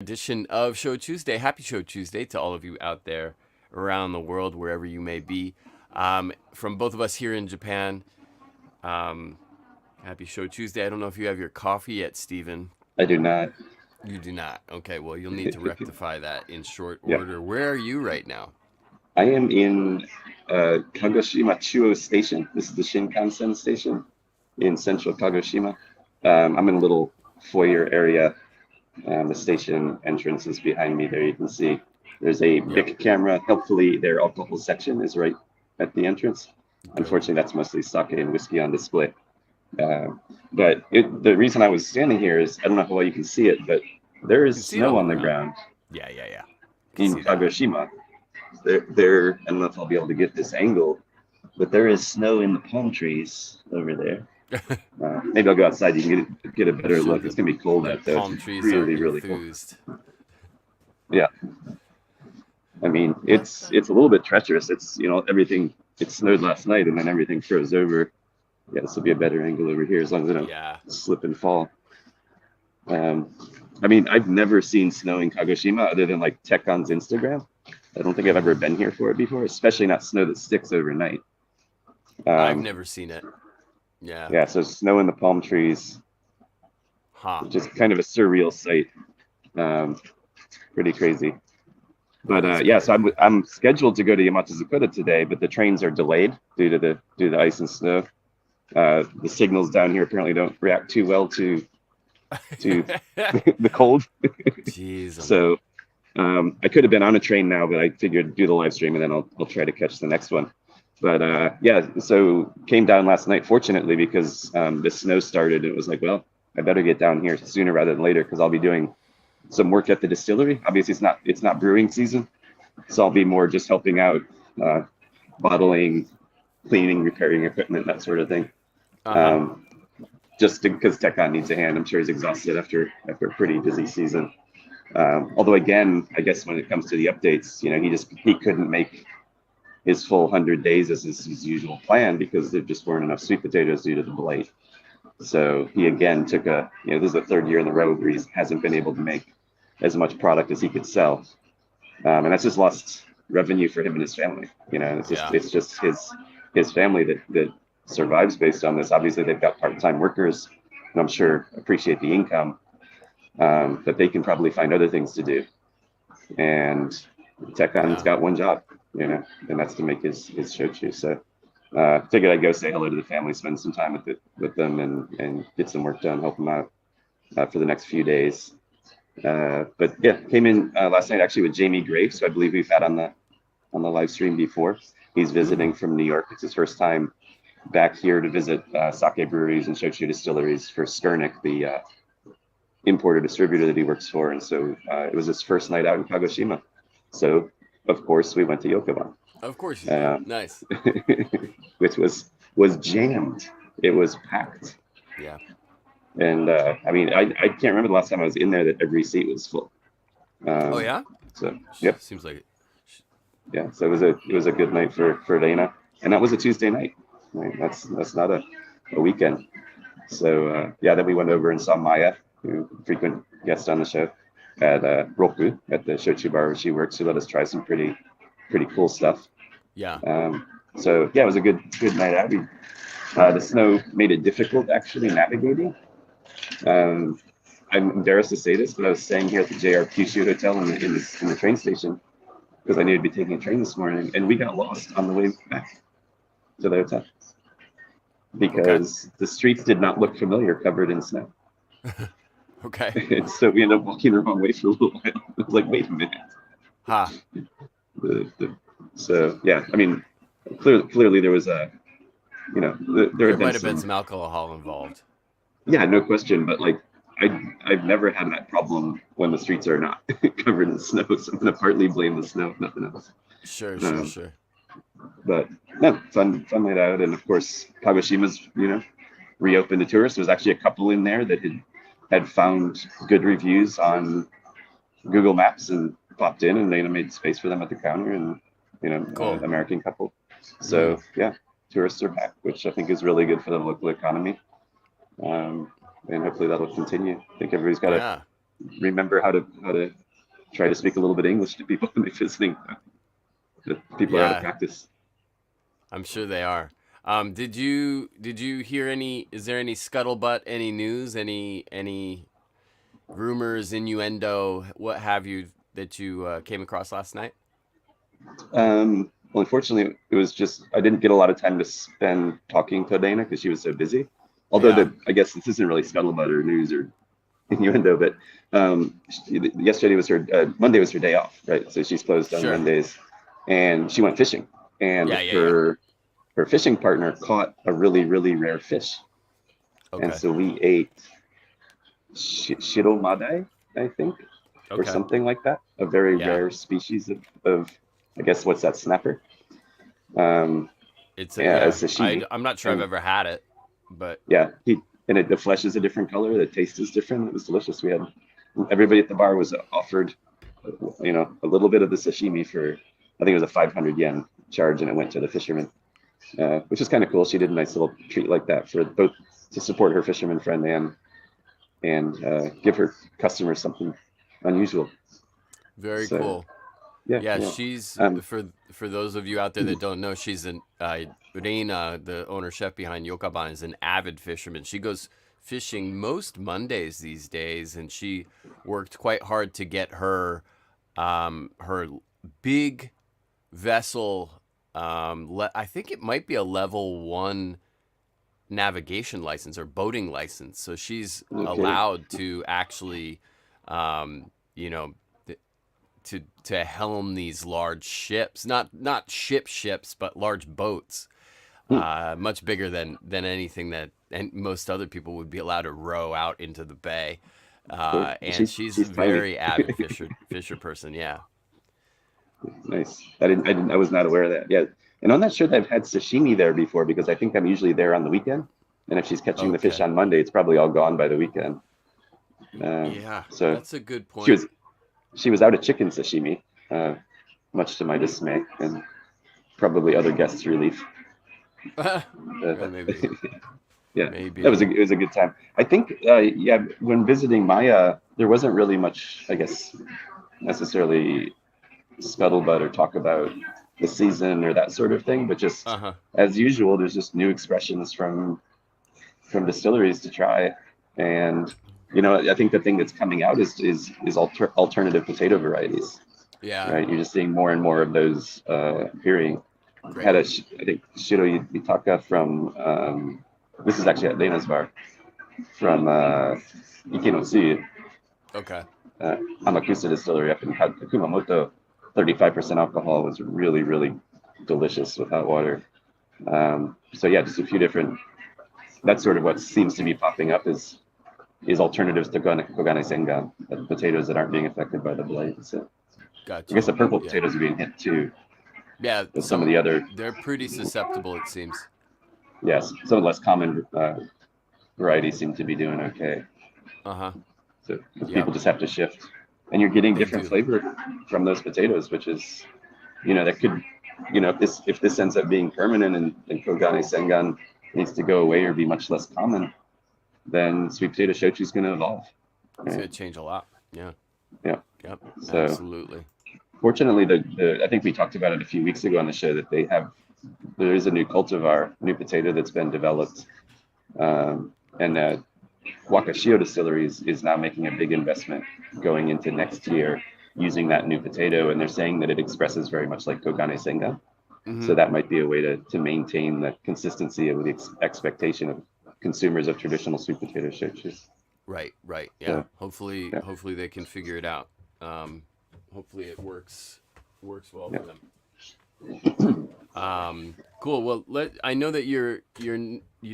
Edition of Show Tuesday. Happy Show Tuesday to all of you out there around the world, wherever you may be. From both of us here in Japan, happy Show Tuesday. I don't know if you have your coffee yet, Stephen. I do not. You do not. Okay, well, you'll need to rectify that in short Yeah. order. Where are you right now? I am in Kagoshima Chuo Station. This is the Shinkansen station in central Kagoshima. I'm in a little foyer area. The station entrance is behind me there. You can see there's a big camera. Helpfully, their alcohol section is right at the entrance. Unfortunately, that's mostly sake and whiskey on display. But the reason I was standing here is, I don't know how well you can see it, but there is snow on the ground. Yeah. In Kagoshima. There, I don't know if I'll be able to get this angle, but there is snow in the palm trees over there. Maybe I'll go outside. You can get a better look. It's gonna be cold out there. Palm trees really cold. Yeah, I mean it's a little bit treacherous. It's everything. It snowed last night and then everything froze over. Yeah, this will be a better angle over here as long as I don't slip and fall. I mean, I've never seen snow in Kagoshima other than like Tekkon's Instagram. I don't think I've ever been here for it before, especially not snow that sticks overnight. I've never seen it. Yeah. Yeah, so snow in the palm trees. Just kind of a surreal sight. Pretty crazy. But yeah, so I'm scheduled to go to Yamato Zakura today, but the trains are delayed due to the ice and snow. The signals down here apparently don't react too well to the cold. Jeez. So I could have been on a train now, but I figured do the live stream and then I'll try to catch the next one. But yeah, so came down last night, fortunately, because the snow started. It was like, well, I better get down here sooner rather than later because I'll be doing some work at the distillery. Obviously, it's not brewing season, so I'll be more just helping out, bottling, cleaning, repairing equipment, that sort of thing. Just because Tekkon needs a hand. I'm sure he's exhausted after a pretty busy season. Although again, I guess when it comes to the updates, he couldn't make his full 100 days as his usual plan because there just weren't enough sweet potatoes due to the blight. So he again took this is the third year in a row where he hasn't been able to make as much product as he could sell. And that's just lost revenue for him and his family. It's just his family that survives based on this. Obviously they've got part-time workers and I'm sure appreciate the income. But they can probably find other things to do. And Tekkon's got one job, and that's to make his shochu. So figured I'd go say hello to the family, spend some time with them and get some work done, help them out for the next few days. But yeah, came in last night actually with Jamie Graves, who I believe we've had on the live stream before. He's visiting from New York. It's his first time back here to visit sake breweries and shochu distilleries for Skurnik, the importer distributor that he works for, and so it was his first night out in Kagoshima. So of course we went to Yokoban. Of course you did. Nice. Which was jammed. It was packed. Yeah. And I mean, I can't remember the last time I was in there that every seat was full. Oh yeah. So yep. Seems like it. Yeah. So it was a good night for Dana, and that was a Tuesday night. Right? That's not a weekend. So yeah, then we went over and saw Maya, who frequent guest on the show, at Roku at the shochu bar where she works. She let us try some pretty cool stuff. Yeah. So yeah, it was a good night out. The snow made it difficult actually navigating. I'm embarrassed to say this, but I was staying here at the JR Kyushu Hotel in the train station because I needed to be taking a train this morning, and we got lost on the way back to the hotel because the streets did not look familiar, covered in snow. Okay. And so we ended up walking the wrong way for a little while. I was like, wait a minute. So yeah, I mean, clearly there was there might have been some alcohol involved. Yeah, no question. But like, I've never had that problem when the streets are not covered in snow. So I'm gonna partly blame the snow, if nothing else. Sure. But no, fun night out, and of course Kagoshima's reopened to tourists. There was actually a couple in there that had found good reviews on Google Maps and popped in, and they made space for them at the counter, and cool. American couple. So yeah, tourists are back, which I think is really good for the local economy, and hopefully that'll continue. I think everybody's got remember how to try to speak a little bit of English to people when they're visiting. The people are out of Yeah, practice. I'm sure they are. Did you hear any? Is there any scuttlebutt, any news, any rumors, innuendo, what have you that you came across last night? Well, unfortunately, it was just I didn't get a lot of time to spend talking to Dana because she was so busy. Although Yeah, the I guess this isn't really scuttlebutt or news or innuendo, but yesterday was her Monday was her day off, right? So she's closed on sure. Mondays, and she went fishing, and Yeah, yeah, yeah. her fishing partner caught a really rare fish, and Okay, so we ate shiromade, I think, or okay. something like that, a very Yeah, rare species of I guess what's that snapper, um, it's yeah, yeah. as sashimi, I'm not sure I've and ever had it, but yeah, the flesh is a different color, the taste is different. It was delicious. We had everybody at the bar was offered, a little bit of the sashimi for I think it was a 500 yen charge, and it went to the fisherman, which is kind of cool. She did a nice little treat like that for both to support her fisherman friend and give her customers something unusual. very So cool. yeah, Yeah, yeah. she's Um, for those of you out there that don't know, she's an Reina, the owner chef behind Yokaban, is an avid fisherman. She goes fishing most Mondays these days, and she worked quite hard to get her big vessel. I think it might be a level 1 navigation license or boating license. So she's okay. allowed to actually, you know, to helm these large ships, not ships, but large boats, Hmm. much bigger than anything that and most other people would be allowed to row out into the bay. Cool. And she's a She's tiny. very avid fisher person. Yeah. Nice. I was not aware of that. Yeah. And I'm not sure that I've had sashimi there before because I think I'm usually there on the weekend. And if she's catching the fish Okay. on Monday, it's probably all gone by the weekend. Yeah, So that's a good she point. was she was out of chicken sashimi, uh, much to my dismay and probably other guests' relief. Yeah, Uh, maybe yeah, maybe it was a good time. I think yeah, when visiting Maya, there wasn't really much, I guess, necessarily scuttlebutt or talk about the season or that sort of thing, but just uh-huh. as usual, there's just new expressions from distilleries to try, and I think the thing that's coming out is alternative potato varieties, Yeah, right? You're just seeing more and more of those appearing. great. Had I think Shiro Yutaka from this is actually at Lena's bar from Ikinotsu, Okay. Amakusa Distillery up in Kumamoto. 35% alcohol was really delicious with hot water. So yeah, just a few different. That's sort of what seems to be popping up is alternatives to Kogane Sengan, potatoes that aren't being affected by the blight. So I guess Gotcha. the purple Yeah. potatoes are being hit too, Yeah, but some of the other, they're pretty susceptible, it seems. yes, some of the less common varieties seem to be doing okay. Uh-huh. So Yep, people just have to shift, and you're getting they different do. flavor from those potatoes, which is, that could, if this ends up being permanent and Kogane Sengan needs to go away or be much less common, then sweet potato shochu is going to evolve, It's right? gonna change a lot. Yeah. Yeah. Yep. So Absolutely. fortunately, I think we talked about it a few weeks ago on the show that there is a new cultivar, new potato that's been developed, and Wakashio Distillery is now making a big investment going into next year using that new potato, and they're saying that it expresses very much like Kogane Senga. Mm-hmm. So that might be a way to maintain the consistency of the expectation of consumers of traditional sweet potato shochu. Right, right. Yeah. So yeah, Hopefully they can figure it out. Um, hopefully it works well yeah. for them. Cool. Well, I know that you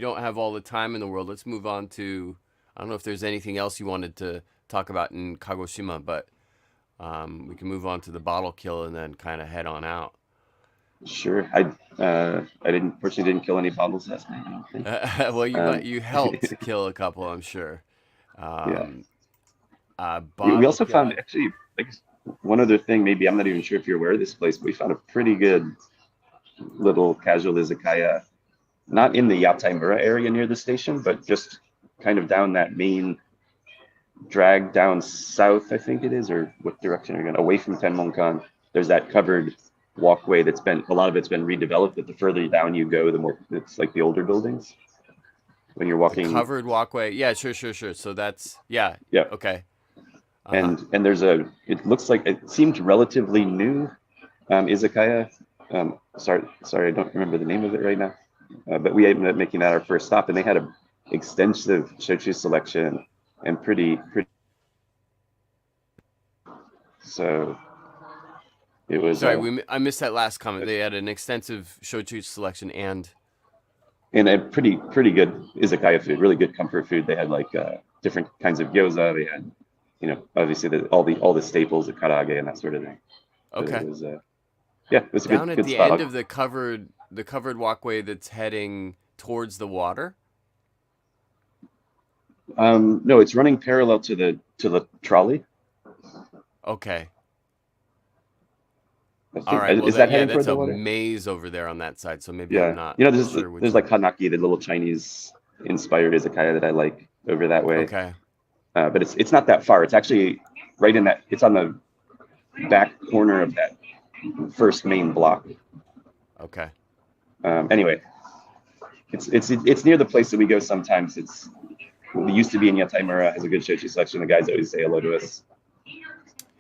don't have all the time in the world. Let's move on to I don't know if there's anything else you wanted to talk about in Kagoshima, but we can move on to the bottle kill and then kind of head on out. Sure. I didn't fortunately didn't kill any bottles last night. I don't think. Well, Um, you helped kill a couple, I'm sure. yeah. Um, We bottle also kill. found actually like one other thing. Maybe I'm not even sure if you're aware of this place, but we found a pretty good little casual izakaya, not in the Yataimura area near the station, but just kind of down that main drag down south, I think it is, or what direction are you going? Away from Tenmonkan. There's that covered walkway that's been, a lot of it's been redeveloped, but the further down you go, the more it's like the older buildings. When you're The walking, covered walkway. Yeah, sure. So that's yeah. yeah. Okay. Uh-huh. And there's a, it looks like it seemed relatively new izakaya. Sorry, I don't remember the name of it right now. But we ended up making that our first stop, and they had a extensive shochu selection and pretty. So it was Sorry, I missed that last comment. They had an extensive shochu selection and and a pretty good izakaya food, really good comfort food. They had like different kinds of gyoza. They had, obviously all the staples, the karage and that sort of thing. But okay. it was yeah, it was a Down at good the spot. end of the covered walkway that's heading towards the water. No, it's running parallel to the trolley. Okay. I All think right. Well, is that heading that's toward the a water? maze over there on that side. So maybe I'm Yeah, not sure which there's one. like hanaki, the little Chinese inspired izakaya that I like over that way. Okay. But it's not that far. It's actually right in that. It's on the back corner of that first main block. Okay. Anyway, it's near the place that we go sometimes. We used to be in Yataimura, has a good shochu selection. The guys always say hello to us.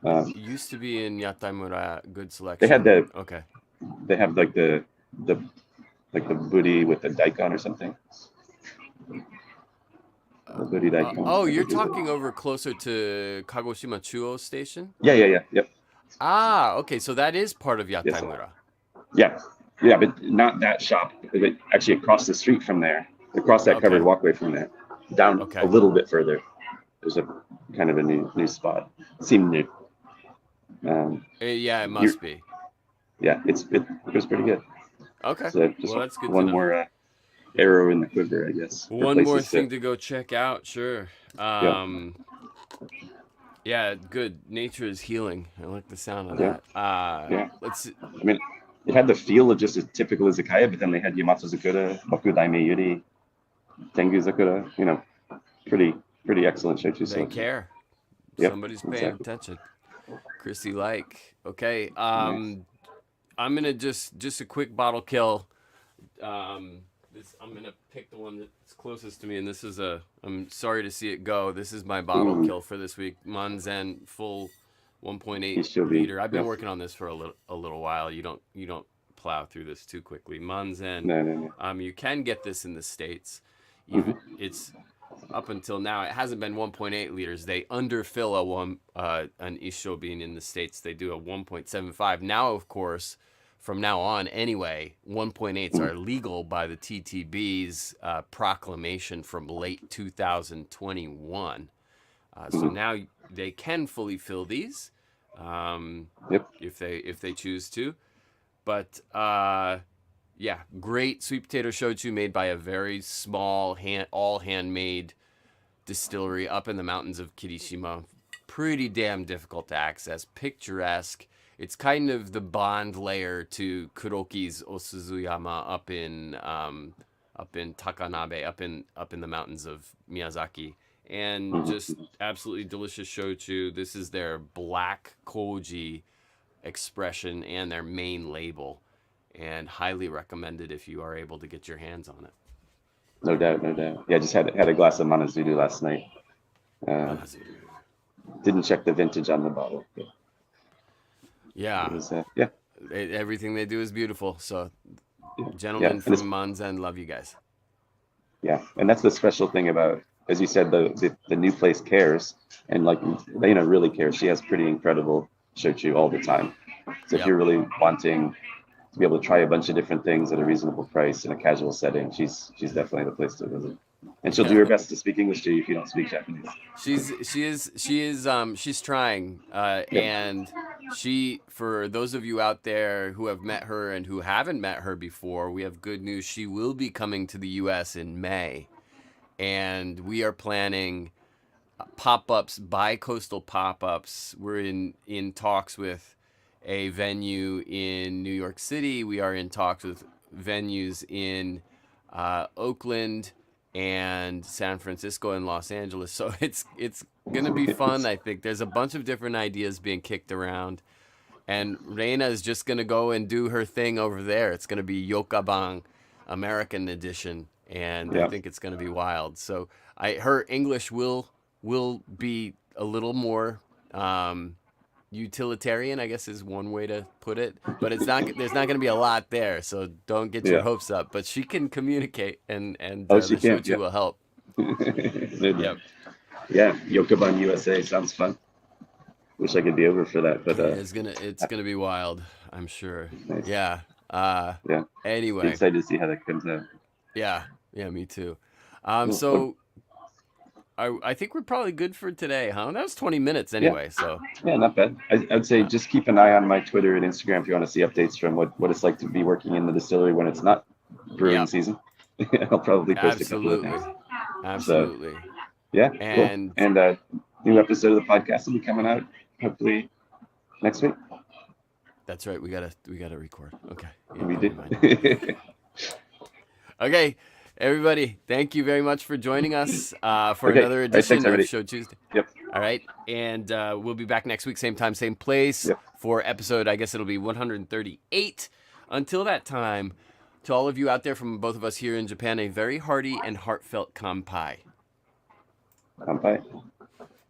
It used to be in Yataimura, good They had selection. Okay. they have like the booty with the daikon or something. The booty daikon. Oh, you're talking over closer to Kagoshima Chuo Station? Yep. Ah, okay. So that is part of Yes. Yataimura. Yeah, but not that shop. But actually, across the street from there, across that covered walkway from there, down a little bit further, there's a kind of a new spot. Seemed new. Yeah, it must be. Yeah, it was pretty good. Okay. So just Well, that's good one to know. more arrow in the quiver, I guess. One more thing to go check out. Sure. Yeah, good. Nature is healing. I like the sound of that. Let's see. I mean, it had the feel of just a typical izakaya, but then they had Yamato Zakura, Boku Daime Yuri, Tengu Zakura. Pretty excellent shochu. They care. Yep, Somebody's paying attention. Chrissy like. Okay. I'm gonna just a quick bottle kill. I'm gonna pick the one that's closest to me, and this is I'm sorry to see it go. This is my bottle kill for this week. Manzen full 1.8 liter. I've been working on this for a little while. You don't plow through this too quickly. Manzen. No. You can get this in the States. It's up until now it hasn't been 1.8 liters. They underfill an Isho bean in the States. They do a 1.75. Now, of course, from now on anyway, 1.8s are legal by the TTB's proclamation from late 2021. So now they can fully fill these if they choose to. But yeah, great sweet potato shochu made by a very small all handmade distillery up in the mountains of Kirishima. Pretty damn difficult to access, picturesque. It's kind of the bond layer to Kuroki's Osuzuyama up in Takanabe, up in the mountains of Miyazaki, and just absolutely delicious shochu. This is their black koji expression and their main label, and highly recommended if you are able to get your hands on it. No doubt. Yeah, I just had a glass of Manazuru last night. Didn't check the vintage on the bottle. But yeah. It was, everything they do is beautiful. So, gentlemen from Manzen, love you guys. Yeah, and that's the special thing about, as you said, the new place cares, and like Lena really cares. She has pretty incredible shochu all the time. So if you're really wanting to be able to try a bunch of different things at a reasonable price in a casual setting, she's definitely the place to visit. And she'll do her best to speak English to you if you don't speak Japanese. She's trying, and for those of you out there who have met her and who haven't met her before, we have good news. She will be coming to the U.S. in May, and we are planning pop-ups, bi-coastal pop-ups. We're in talks with a venue in New York City. We are in talks with venues in Oakland and San Francisco and Los Angeles. So it's gonna be fun. I think there's a bunch of different ideas being kicked around, and Reina is just gonna go and do her thing over there. It's gonna be Yokabang American edition, and I Yeah. think it's gonna be wild. So her English will be a little more utilitarian, I guess is one way to put it. But it's not. There's not going to be a lot there, so don't get your Yeah. hopes up. But she can communicate, and Oh, the she can. shochu will help. Yep. Yeah. Yokoban USA sounds fun. Wish I could be over for that, but It's gonna be wild, I'm sure. nice. Yeah. Yeah. Anyway. Excited to see how that comes out. Yeah. Yeah. Me too. Cool. So I think we're probably good for today, huh? That was 20 minutes anyway. So Yeah, not bad. I'd say just keep an eye on my Twitter and Instagram if you want to see updates from what it's like to be working in the distillery when it's not brewing Yeah. season. I'll probably post absolutely, a couple of things. absolutely. Yeah, And cool. And new episode of the podcast will be coming out hopefully next week. that's right. We gotta record. Okay. Yeah, We never did. mind. Okay, everybody, thank you very much for joining us for Okay. another All right, edition thanks, of everybody. Shochu'sday. Yep. All right, and we'll be back next week, same time, same place, Yep. for episode, I guess it'll be 138. Until that time, to all of you out there from both of us here in Japan, a very hearty and heartfelt kanpai. Kanpai.